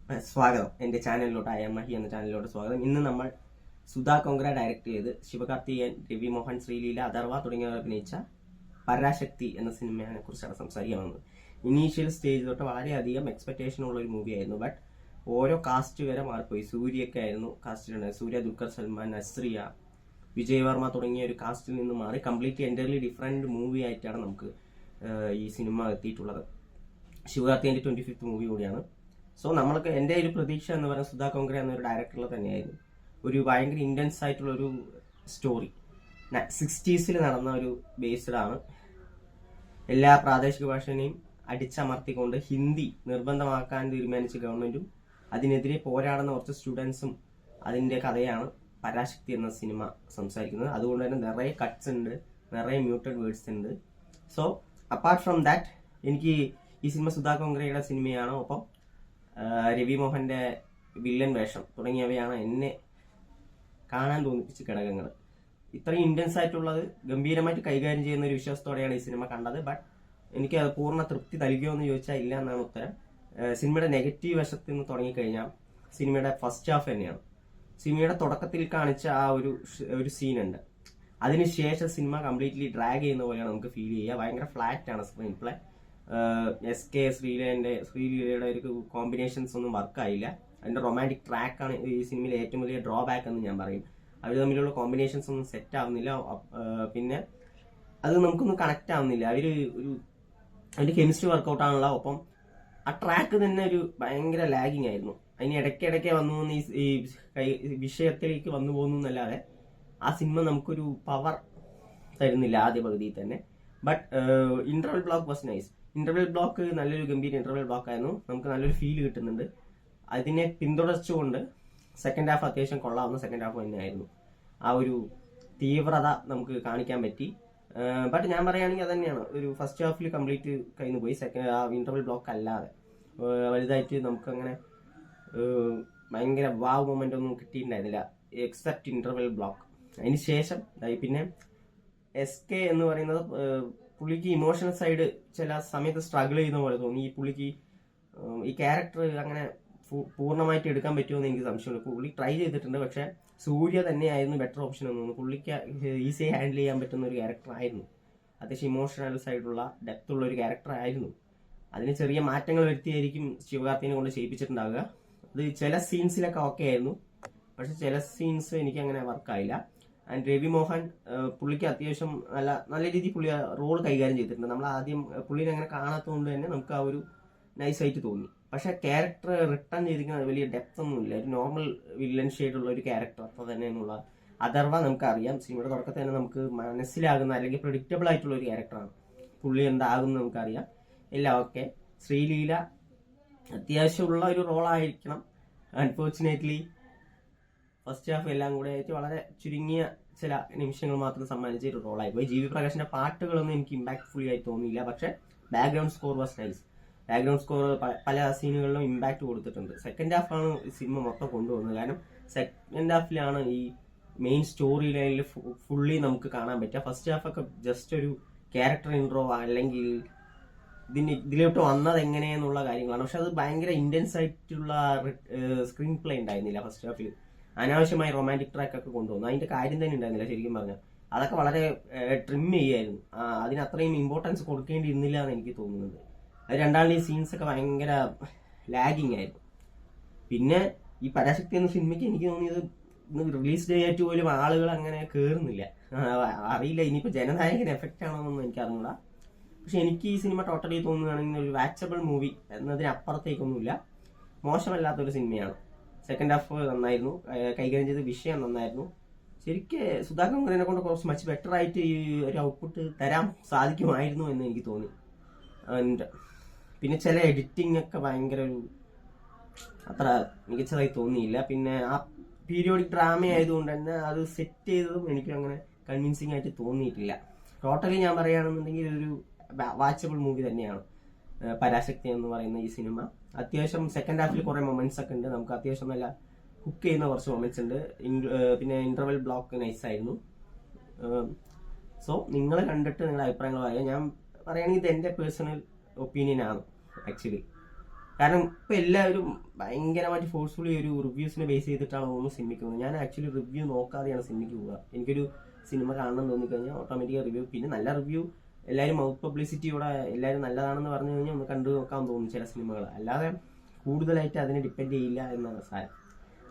സ്വാഗതം എൻ്റെ ചാനലിലോട്ട് മഹി എന്ന ചാനലിലോട്ട് സ്വാഗതം. ഇന്ന് നമ്മൾ സുധാ കൊങ്ക്ര ഡയറക്റ്റ് ചെയ്ത് ശിവകാർത്തികേയൻ, രവി മോഹൻ, ശ്രീലീല, അഥർവ തുടങ്ങിയവർ അഭിനയിച്ച പരാശക്തി എന്ന സിനിമയെ കുറിച്ചാണ് സംസാരിക്കാൻ വന്നത്. ഇനീഷ്യൽ സ്റ്റേജ് തൊട്ട് വളരെയധികം എക്സ്പെക്ടേഷൻ ഉള്ള ഒരു മൂവിയായിരുന്നു. ബട്ട് ഓരോ കാസ്റ്റ് വരെ മാറിപ്പോയി. സൂര്യയൊക്കെ ആയിരുന്നു കാസ്റ്റിലുണ്ടായത്. സൂര്യ, ദുൽഖർ സൽമാൻ, നസ്രിയ, വിജയ് വർമ്മ തുടങ്ങിയ ഒരു കാസ്റ്റിൽ നിന്ന് മാറി കംപ്ലീറ്റ്ലി എൻ്റർലി ഡിഫറെൻറ്റ് മൂവി ആയിട്ടാണ് നമുക്ക് ഈ സിനിമ എത്തിയിട്ടുള്ളത്. ശിവകാർത്തികേയൻ്റെ 25th മൂവി കൂടിയാണ്. സോ നമ്മൾക്ക് എൻ്റെ ഒരു പ്രതീക്ഷ എന്ന് പറയുന്നത് സുധാ കൊങ്ക്ര എന്നൊരു ഡയറക്ടറിൽ തന്നെയായിരുന്നു. ഒരു ഭയങ്കര ഇൻറ്റൻസ് ആയിട്ടുള്ളൊരു സ്റ്റോറി 60s നടന്ന ഒരു ബേസ്ഡ് ആണ്. എല്ലാ പ്രാദേശിക ഭാഷനെയും അടിച്ചമർത്തിക്കൊണ്ട് ഹിന്ദി നിർബന്ധമാക്കാൻ തീരുമാനിച്ച ഗവൺമെൻറ്റും അതിനെതിരെ പോരാടുന്ന കുറച്ച് സ്റ്റുഡൻസും അതിൻ്റെ കഥയാണ് പരാശക്തി എന്ന സിനിമ സംസാരിക്കുന്നത്. അതുകൊണ്ട് തന്നെ നിറയെ കട്ട്സ് ഉണ്ട്, നിറയെ മ്യൂട്ടഡ് വേർഡ്സ് ഉണ്ട്. സോ അപ്പാർട്ട് ഫ്രം ദാറ്റ് എനിക്ക് ഈ സിനിമ സുധാ കൊങ്ക്രയുടെ സിനിമയാണ്. ഒപ്പം രവി മോഹൻ്റെ വില്ലൻ വേഷം തുടങ്ങിയവയാണ് എന്നെ കാണാൻ തോന്നിപ്പിച്ച ഘടകങ്ങൾ. ഇത്രയും ഇൻറ്റൻസ് ആയിട്ടുള്ളത് ഗംഭീരമായിട്ട് കൈകാര്യം ചെയ്യുന്ന ഒരു വിശ്വാസത്തോടെയാണ് ഈ സിനിമ കണ്ടത്. ബട്ട് എനിക്ക് അത് പൂർണ്ണ തൃപ്തി നൽകിയോ എന്ന് ചോദിച്ചാൽ ഇല്ല എന്നാണ് ഉത്തരം. സിനിമയുടെ നെഗറ്റീവ് വശത്തിൽ നിന്ന് തുടങ്ങിക്കഴിഞ്ഞാൽ സിനിമയുടെ ഫസ്റ്റ് ഹാഫ് തന്നെയാണ്. സിനിമയുടെ തുടക്കത്തിൽ കാണിച്ച ആ ഒരു സീനുണ്ട്. അതിനുശേഷം സിനിമ കംപ്ലീറ്റ്ലി ഡ്രാഗ് ചെയ്യുന്ന പോലെയാണ് നമുക്ക് ഫീൽ ചെയ്യുക. ഭയങ്കര ഫ്ലാറ്റ് ആണ് സ്ക്രീൻ പ്ലേ. SK ശ്രീലീലയുടെ ഒരു കോമ്പിനേഷൻസ് ഒന്നും വർക്കായില്ല. അതിന്റെ റൊമാൻറ്റിക് ട്രാക്കാണ് ഈ സിനിമയിലെ ഏറ്റവും വലിയ ഡ്രോബാക്ക് എന്ന് ഞാൻ പറയും. അവർ തമ്മിലുള്ള കോമ്പിനേഷൻസ് ഒന്നും സെറ്റ് ആവുന്നില്ല. പിന്നെ അത് നമുക്കൊന്നും കണക്ട് ആവുന്നില്ല. അതിന്റെ കെമിസ്ട്രി വർക്കൗട്ട് ആണല്ലോ. ഒപ്പം ആ ട്രാക്ക് തന്നെ ഒരു ഭയങ്കര ലാഗിങ് ആയിരുന്നു. അതിന് ഇടയ്ക്കിടയ്ക്ക് വന്നു ഈ വിഷയത്തിലേക്ക് വന്നു പോകുന്നു എന്നല്ലാതെ ആ സിനിമ നമുക്കൊരു പവർ തരുന്നില്ല ആദ്യ പകുതിയിൽ തന്നെ. But interval block was nice. Interval block നല്ലൊരു ഗംഭീര ഇന്റർവെൽ ബ്ലോക്ക് ആയിരുന്നു. നമുക്ക് നല്ലൊരു ഫീൽ കിട്ടുന്നുണ്ട്. അതിനെ പിന്തുടർച്ചുകൊണ്ട് സെക്കൻഡ് ഹാഫ് അത്യാവശ്യം കൊള്ളാവുന്ന സെക്കൻഡ് ഹാഫ് തന്നെയായിരുന്നു. ആ ഒരു തീവ്രത നമുക്ക് കാണിക്കാൻ പറ്റി. ബട്ട് ഞാൻ പറയുകയാണെങ്കിൽ അതന്നെയാണ്, ഒരു ഫസ്റ്റ് ഹാഫിൽ കംപ്ലീറ്റ് കഴിഞ്ഞു പോയി. ഇന്റർവെൽ ബ്ലോക്ക് അല്ലാതെ വലുതായിട്ട് നമുക്കങ്ങനെ ഭയങ്കര വാവ് മൊമെന്റ് ഒന്നും കിട്ടിയിട്ടുണ്ടായിരുന്നില്ല, എക്സെപ്റ്റ് ഇന്റർവെൽ ബ്ലോക്ക്. അതിന് ശേഷം പിന്നെ SK എന്ന് പറയുന്നത് പുള്ളിക്ക് ഇമോഷണൽ സൈഡ് ചില സമയത്ത് സ്ട്രഗിൾ ചെയ്യുന്ന പോലെ തോന്നി. പുള്ളിക്ക് ഈ ക്യാരക്ടർ അങ്ങനെ പൂർണ്ണമായിട്ട് എടുക്കാൻ പറ്റുമെന്ന് എനിക്ക് സംശയമുണ്ട്. പുള്ളി ട്രൈ ചെയ്തിട്ടുണ്ട്, പക്ഷെ സൂര്യ തന്നെയായിരുന്നു ബെറ്റർ ഓപ്ഷൻ എന്ന് തോന്നുന്നു. പുള്ളിക്ക് ഈസിയായി ഹാൻഡിൽ ചെയ്യാൻ പറ്റുന്ന ഒരു ക്യാരക്ടർ ആയിരുന്നു. അത്യാവശ്യം ഇമോഷണൽ സൈഡുള്ള ഡെപ്ത് ഉള്ള ഒരു ക്യാരക്ടർ ആയിരുന്നു. അതിന് ചെറിയ മാറ്റങ്ങൾ വരുത്തിയായിരിക്കും ശിവകാർത്തിനെ കൊണ്ട് ചെയ്യിപ്പിച്ചിട്ടുണ്ടാവുക. അത് ചില സീൻസിലൊക്കെ ഓക്കെ ആയിരുന്നു, പക്ഷെ ചില സീൻസ് എനിക്ക് അങ്ങനെ വർക്കായില്ല. ആൻഡ് രവി മോഹൻ പുള്ളിക്ക് അത്യാവശ്യം നല്ല രീതിയിൽ പുള്ളി റോൾ കൈകാര്യം ചെയ്തിട്ടുണ്ട്. നമ്മൾ ആദ്യം പുള്ളിനെ അങ്ങനെ കാണാത്തതുകൊണ്ട് തന്നെ നമുക്ക് ആ ഒരു നൈസായിട്ട് തോന്നി. പക്ഷെ ക്യാരക്ടർ റിട്ടേൺ ചെയ്തിരിക്കുന്ന വലിയ ഡെപ്ത് ഒന്നുമില്ല. ഒരു നോർമൽ വില്ലൻ ഷെയ്ഡുള്ള ഒരു ക്യാരക്ടർ അത്ര തന്നെ എന്നുള്ള അഥർവ നമുക്കറിയാം. സിനിമയുടെ തുടക്കത്തിൽ തന്നെ നമുക്ക് മനസ്സിലാകുന്ന അല്ലെങ്കിൽ പ്രെഡിക്റ്റബിൾ ആയിട്ടുള്ള ഒരു ക്യാരക്ടറാണ്. പുള്ളി എന്താകും നമുക്കറിയാം. എല്ലാം ഓക്കെ. ശ്രീലീല അത്യാവശ്യമുള്ള ഒരു റോളായിരിക്കണം. അൺഫോർച്ചുനേറ്റ്ലി ഫസ്റ്റ് ഹാഫ് എല്ലാം കൂടെ ആയിട്ട് വളരെ ചുരുങ്ങിയ ചില നിമിഷങ്ങൾ മാത്രം സമ്മാനിച്ച ഒരു റോളായി പോയി. GV പ്രകാശിന്റെ പാട്ടുകളൊന്നും എനിക്ക് ഇമ്പാക്ട്ഫുള്ളി ആയി തോന്നിയില്ല. പക്ഷെ background score was nice. Background score പല സീനുകളിലും ഇമ്പാക്ട് കൊടുത്തിട്ടുണ്ട്. സെക്കൻഡ് ഹാഫാണ് സിനിമ മൊത്തം കൊണ്ടുപോകുന്നത്. കാരണം സെക്കൻഡ് ഹാഫിലാണ് ഈ മെയിൻ സ്റ്റോറി ലൈനിൽ ഫുള്ളി നമുക്ക് കാണാൻ പറ്റുക. ഫസ്റ്റ് ഹാഫൊക്കെ ജസ്റ്റ് ഒരു ക്യാരക്ടർ ഇൻട്രോ അല്ലെങ്കിൽ ഇതിലോട്ട് വന്നത് എങ്ങനെയെന്നുള്ള കാര്യങ്ങളാണ്. പക്ഷെ അത് ഭയങ്കര ഇന്റൻസ് ആയിട്ടുള്ള സ്ക്രീൻ പ്ലേ ഉണ്ടായിരുന്നില്ല ഫസ്റ്റ് ഹാഫിൽ. അനാവശ്യമായി റൊമാൻറ്റിക് ട്രാക്ക് ഒക്കെ കൊണ്ടുവന്നു. അതിന്റെ കാര്യം തന്നെ ഉണ്ടായിരുന്നില്ല ശരിക്കും പറഞ്ഞാൽ. അതൊക്കെ വളരെ ട്രിം ചെയ്യായിരുന്നു. അതിന് അത്രയും ഇമ്പോർട്ടൻസ് കൊടുക്കേണ്ടിയിരുന്നില്ല എന്ന് എനിക്ക് തോന്നുന്നത്. അത് രണ്ടാളുടെ സീൻസ് ഒക്കെ ഭയങ്കര ലാഗിങ് ആയിരുന്നു. പിന്നെ ഈ പരാശക്തി എന്ന സിനിമയ്ക്ക് എനിക്ക് തോന്നിയത് റിലീസ് ഡേ ആയിട്ട് പോലും ആളുകൾ അങ്ങനെ കയറുന്നില്ല. അറിയില്ല ഇനിയിപ്പോൾ ജനനായകൻ എഫക്റ്റ് ആണോന്നൊന്നും എനിക്ക് അറിഞ്ഞൂടാ. പക്ഷെ എനിക്ക് ഈ സിനിമ ടോട്ടലി തോന്നുകയാണെങ്കിൽ ഒരു വാച്ചബിൾ മൂവി എന്നതിനപ്പുറത്തേക്കൊന്നുമില്ല. മോശമല്ലാത്തൊരു സിനിമയാണ്. സെക്കൻഡ് ഹാഫ് നന്നായിരുന്നു. കൈകാര്യം ചെയ്ത വിഷയം നന്നായിരുന്നു. ശരിക്ക് സുധാ കൊങ്ക്രനെ കൊണ്ട് കുറച്ച് മച്ച് ബെറ്റർ ആയിട്ട് ഈ ഒരു ഔട്ട്പുട്ട് തരാൻ സാധിക്കുമായിരുന്നു എന്ന് എനിക്ക് തോന്നി. ആൻഡ് പിന്നെ ചില എഡിറ്റിംഗ് ഒക്കെ ഭയങ്കര അത്ര മികച്ചതായി തോന്നിയില്ല. പിന്നെ ആ പീരിയോഡിക് ഡ്രാമ ആയതുകൊണ്ട് തന്നെ അത് സെറ്റ് ചെയ്തതും എനിക്ക് അങ്ങനെ കൺവിൻസിങ് ആയിട്ട് തോന്നിയിട്ടില്ല. ടോട്ടലി ഞാൻ പറയുകയാണെന്നുണ്ടെങ്കിൽ ഒരു വാച്ചബിൾ മൂവി തന്നെയാണ് പരാശക്തി എന്ന് പറയുന്ന ഈ സിനിമ. അത്യാവശ്യം സെക്കൻഡ് ഹാഫിൽ കുറെ മൊമെന്റ്സ് ഒക്കെ ഉണ്ട്. നമുക്ക് അത്യാവശ്യം നല്ല കുക്ക് ചെയ്യുന്ന കുറച്ച് മൊമെന്റ്സ് ഉണ്ട്. പിന്നെ ഇന്റർവെൽ ബ്ലോക്ക് നൈസായിരുന്നു. സോ നിങ്ങൾ കണ്ടിട്ട് നിങ്ങളുടെ അഭിപ്രായങ്ങൾ പറയാം. ഞാൻ പറയുകയാണെങ്കിൽ ഇത് എൻ്റെ പേഴ്സണൽ ഒപ്പീനിയൻ ആണ് ആക്ച്വലി. കാരണം ഇപ്പം എല്ലാവരും ഭയങ്കരമായിട്ട് ഫോഴ്സ്ഫുള്ളി ഒരു റിവ്യൂസിനെ ബേസ് ചെയ്തിട്ടാണ് ഓരോ സിനിമയ്ക്ക് പോകുന്നത്. ഞാൻ ആക്ച്വലി റിവ്യൂ നോക്കാതെയാണ് സിനിമയ്ക്ക് പോവുക. എനിക്കൊരു സിനിമ കാണണം തോന്നിക്കഴിഞ്ഞാൽ ഓട്ടോമാറ്റിക്കായി റിവ്യൂ, പിന്നെ നല്ല റിവ്യൂ എല്ലാവരും മൗത്ത് പബ്ലിസിറ്റിയോടെ എല്ലാവരും നല്ലതാണെന്ന് പറഞ്ഞു കഴിഞ്ഞാൽ ഒന്ന് കണ്ടു നോക്കാൻ തോന്നും ചില സിനിമകൾ. അല്ലാതെ കൂടുതലായിട്ട് അതിനെ ഡിപ്പെൻഡ് ചെയ്യില്ല എന്നാണ് സാരം.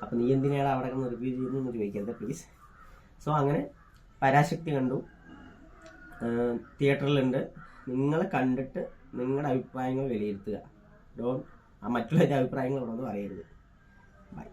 അപ്പം നീ എന്തിനാണ് അവിടെ നിന്ന് റിവ്യൂ ചെയ്യുന്നതെന്ന് ചോദിക്കരുത് പ്ലീസ്. സോ അങ്ങനെ പരാശക്തി കണ്ടു, തിയേറ്ററിലുണ്ട്. നിങ്ങൾ കണ്ടിട്ട് നിങ്ങളുടെ അഭിപ്രായങ്ങൾ വിലയിരുത്തുക. മറ്റുള്ളവരുടെ അഭിപ്രായങ്ങൾ ഇവിടെ ഒന്ന് പറയരുത്. ബൈ.